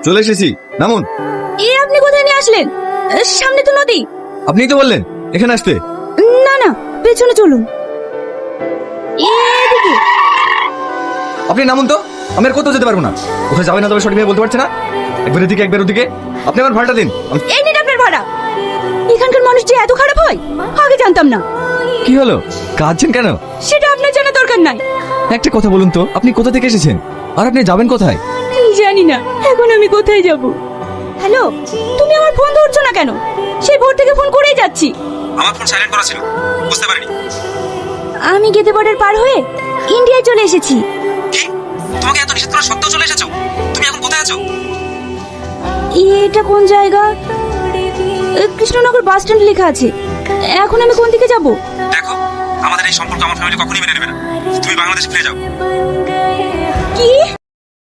চলে এসেছি, নামুন। আপনি কোথায় নিয়ে আসলেন? সামনে তো নদী। আপনিই তো বললেন এখানে আসতে। না না, পেছনে চলুন। এদিকে। আপনি নামুন তো, আমি আর কোথাও যেতে পারবো না। কোথায় যাবেন না তবে সঠিকভাবে বলতে পারছে না। একবার এদিকে একবার ওদিকে। আপনি আমার ভাড়াটা দিন। এই নিন আপনার ভাড়া। এখানকার মানুষ যে এত খারাপ হয় আগে জানতাম না। কি হলো, কাঁদছেন কেন? সেটা আপনার জানা দরকার নাই। একটা কথা বলুন তো, আপনি কোথা থেকে এসেছেন আর আপনি যাবেন কোথায়? জানি না এখন আমি কোথায় যাব। হ্যালো, তুমি আমার ফোন ধরছো না কেন? সেই ভোর থেকে ফোন করেই যাচ্ছি। আমার ফোন সাইলেন্ট করা ছিল, বুঝতে পারিনি। আমি গেদে বর্ডার পার হয়ে ইন্ডিয়ায় চলে এসেছি। কি? তোমাকে এত নিষেধ করা সত্ত্বেও চলে এসেছো? তুমি এখন কোথায় আছো? এটা কোন জায়গা? কৃষ্ণনগর বাস স্ট্যান্ড লেখা আছে। এখন আমি কোন দিকে যাব? দেখো, আমাদের এই সম্পর্ক আমার ফ্যামিলি কখনোই মেনে নেবে না। তুমি বাংলাদেশে ফিরে যাও। কি?